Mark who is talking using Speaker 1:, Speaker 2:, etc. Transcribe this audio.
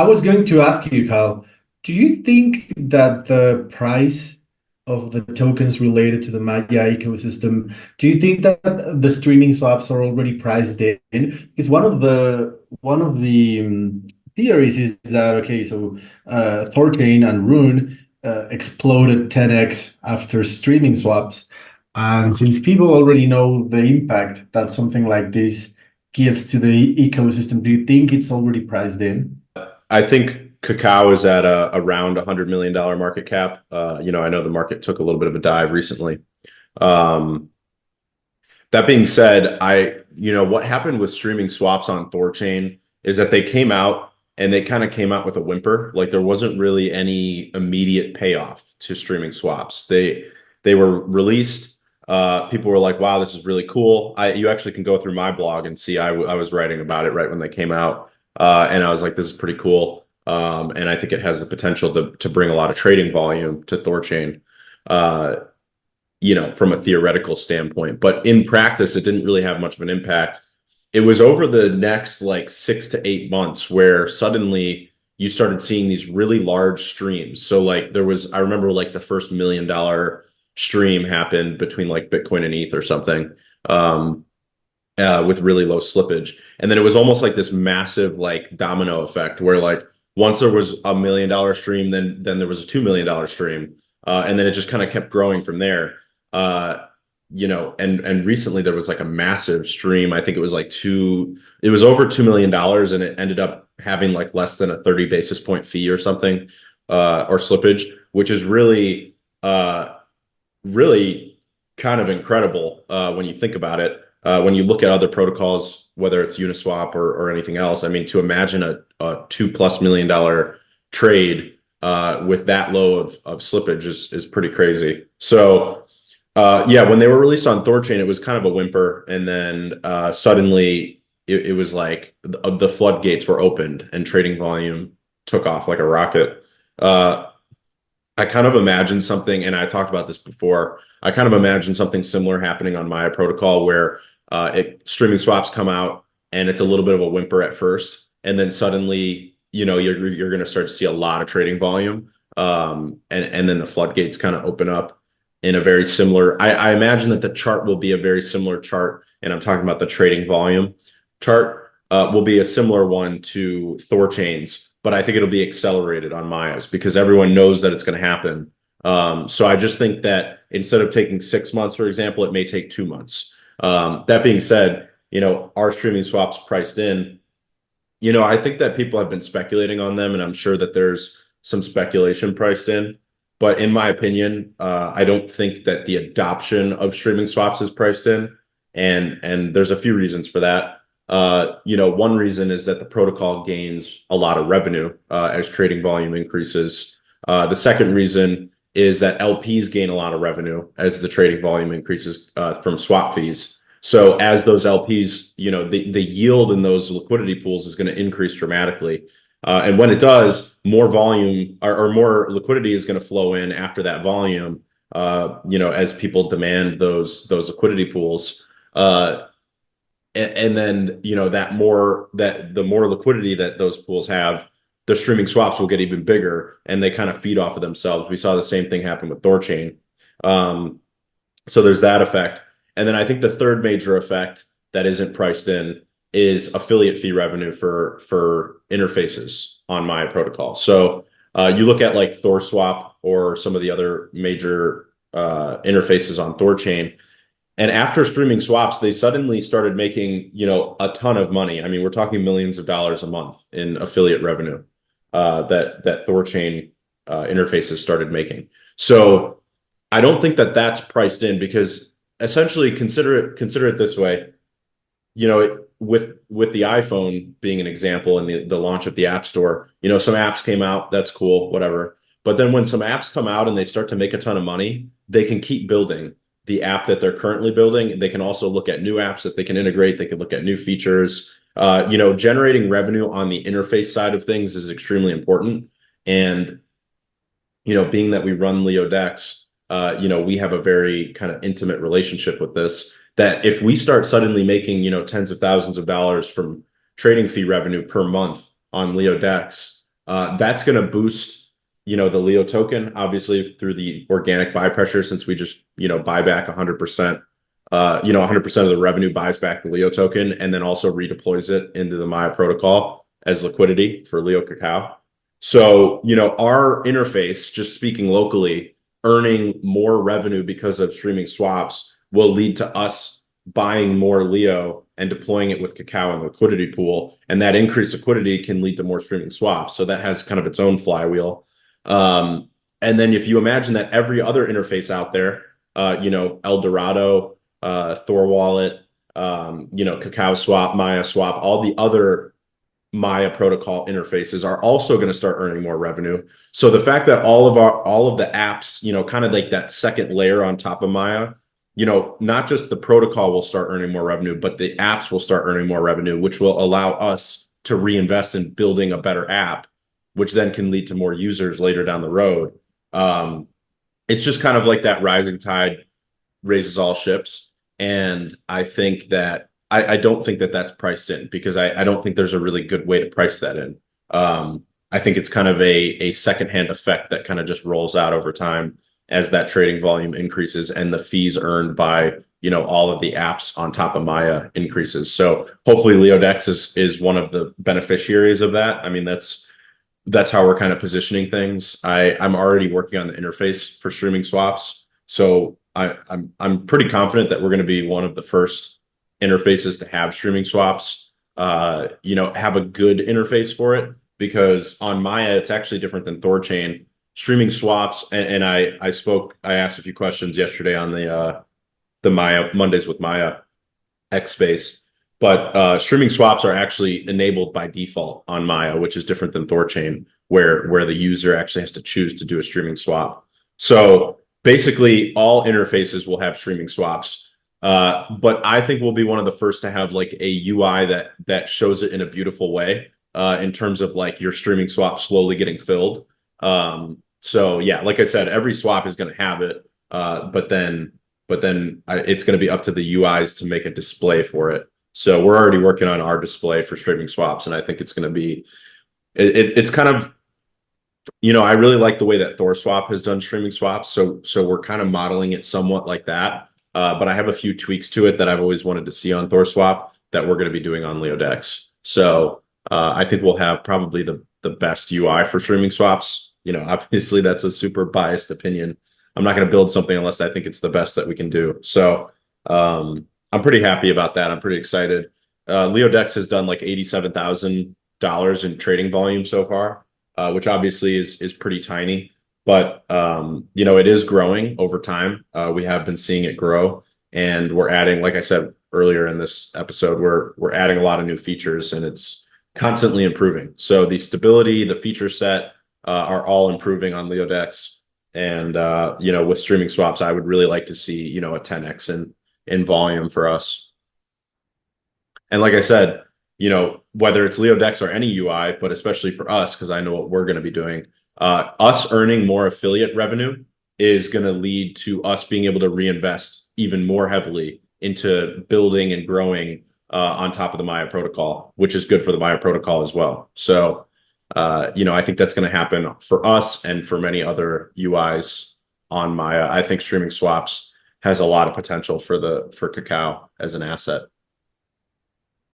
Speaker 1: I was going to ask you, Kyle, do you think that the price of the tokens related to the Maya ecosystem, do you think that the streaming swaps are already priced in? Because one of the theories is that okay, so Thorchain and Rune exploded 10x after streaming swaps, and since people already know the impact that something like this gives to the ecosystem, do you think it's already priced in?
Speaker 2: I think Cacao is at around $100 million market cap. I know the market took a little bit of a dive recently. Um, that being said, what happened with streaming swaps on Thorchain is that they came out and they kind of came out with a whimper. Like there wasn't really any immediate payoff to streaming swaps. They were released. People were like, "Wow, this is really cool." You actually can go through my blog and see I was writing about it right when they came out, and I was like, "This is pretty cool." And I think it has the potential to bring a lot of trading volume to Thorchain. Uh, from a theoretical standpoint. But in practice, it didn't really have much of an impact. It was over the next like 6 to 8 months where suddenly you started seeing these really large streams. So like I remember like the first $1 million stream happened between like Bitcoin and ETH or something, with really low slippage. And then it was almost like this massive like domino effect where like once there was $1 million stream, then there was a $2 million stream. And then it just kind of kept growing from there. uh and recently there was like a massive stream. I think it was it was over $2 million, and it ended up having like less than a 30 basis point fee or something, or slippage, which is really kind of incredible when you think about it. When you look at other protocols, whether it's Uniswap or anything else, I mean, to imagine a $2+ million trade with that low of slippage is pretty crazy. So yeah, when they were released on Thorchain, it was kind of a whimper, and then suddenly it was like the floodgates were opened and trading volume took off like a rocket. Uh, I kind of imagine something, and I talked about this before. I kind of imagine something similar happening on Maya Protocol where streaming swaps come out and it's a little bit of a whimper at first, and then suddenly, you're going to start to see a lot of trading volume, and then the floodgates kind of open up in a very similar. I imagine that the chart will be a very similar chart, and I'm talking about the trading volume chart, will be a similar one to Thorchain's, but I think it'll be accelerated on Maya's because everyone knows that it's going to happen. So I just think that instead of taking 6 months, for example, it may take 2 months. That being said, our streaming swaps priced in, I think that people have been speculating on them, and I'm sure that there's some speculation priced in. But in my opinion, I don't think that the adoption of streaming swaps is priced in, and there's a few reasons for that. One reason is that the protocol gains a lot of revenue as trading volume increases. The second reason is that LPs gain a lot of revenue as the trading volume increases from swap fees. So as those LPs, the yield in those liquidity pools is going to increase dramatically. And when it does, more volume or more liquidity is going to flow in after that volume, as people demand those liquidity pools. And then that the more liquidity that those pools have, the streaming swaps will get even bigger, and they kind of feed off of themselves. We saw the same thing happen with Thorchain. So there's that effect. And then I think the third major effect that isn't priced in is affiliate fee revenue for interfaces on Maya Protocol. So you look at like ThorSwap or some of the other major interfaces on Thorchain, and after streaming swaps, they suddenly started making, a ton of money. I mean, we're talking millions of dollars a month in affiliate revenue that Thorchain interfaces started making. So I don't think that that's priced in because essentially consider it this way. With the iPhone being an example and the launch of the App Store, some apps came out, that's cool, whatever. But then when some apps come out and they start to make a ton of money, they can keep building the app that they're currently building. They can also look at new apps that they can integrate. They can look at new features. Generating revenue on the interface side of things is extremely important. And, being that we run LeoDex, we have a very kind of intimate relationship with this, that if we start suddenly making, tens of thousands of dollars from trading fee revenue per month on LeoDex, That's going to boost, the Leo token, obviously through the organic buy pressure, since we just, buy back 100%. 100% of the revenue buys back the Leo token and then also redeploys it into the Maya protocol as liquidity for Leo Cacao. So, our interface, just speaking locally, earning more revenue because of streaming swaps will lead to us buying more Leo and deploying it with Cacao in the liquidity pool. And that increased liquidity can lead to more streaming swaps. So that has kind of its own flywheel. And then if you imagine that every other interface out there, El Dorado, Thor Wallet, Cacao Swap, Maya Swap, all the other Maya protocol interfaces are also going to start earning more revenue. So the fact that all of the apps, kind of like that second layer on top of Maya, not just the protocol will start earning more revenue, but the apps will start earning more revenue, which will allow us to reinvest in building a better app, which then can lead to more users later down the road. It's just kind of like that rising tide raises all ships. And I think that I don't think that that's priced in, because I don't think there's a really good way to price that in. I think it's kind of a secondhand effect that kind of just rolls out over time as that trading volume increases and the fees earned by, all of the apps on top of Maya increases. So hopefully LeoDex is one of the beneficiaries of that. I mean, that's how we're kind of positioning things. I'm already working on the interface for streaming swaps. So I'm pretty confident that we're going to be one of the first interfaces to have streaming swaps, have a good interface for it, because on Maya, it's actually different than Thorchain. Streaming swaps, and I asked a few questions yesterday on the Maya Mondays with Maya X space, but streaming swaps are actually enabled by default on Maya, which is different than Thorchain, where the user actually has to choose to do a streaming swap. So basically, all interfaces will have streaming swaps. But I think we'll be one of the first to have like a UI that shows it in a beautiful way, in terms of like your streaming swap slowly getting filled. So yeah, like I said, every swap is going to have it, but then it's going to be up to the UIs to make a display for it. So we're already working on our display for streaming swaps, and I think it's going to be it's kind of, I really like the way that ThorSwap has done streaming swaps. So we're kind of modeling it somewhat like that. But I have a few tweaks to it that I've always wanted to see on ThorSwap that we're going to be doing on LeoDex. So I think we'll have probably the best UI for streaming swaps. Obviously that's a super biased opinion. I'm not going to build something unless I think it's the best that we can do. So I'm pretty happy about that. I'm pretty excited. LeoDex has done like $87,000 in trading volume so far, which obviously is pretty tiny. But it is growing over time. We have been seeing it grow, and we're adding, like I said earlier in this episode, we're adding a lot of new features, and it's constantly improving. So the stability, the feature set are all improving on LeoDex. And with streaming swaps, I would really like to see a 10x in volume for us. And like I said, whether it's LeoDex or any UI, but especially for us, because I know what we're going to be doing. Us earning more affiliate revenue is going to lead to us being able to reinvest even more heavily into building and growing on top of the Maya protocol, which is good for the Maya protocol as well. So, I think that's going to happen for us and for many other UIs on Maya. I think streaming swaps has a lot of potential for Cacao as an asset.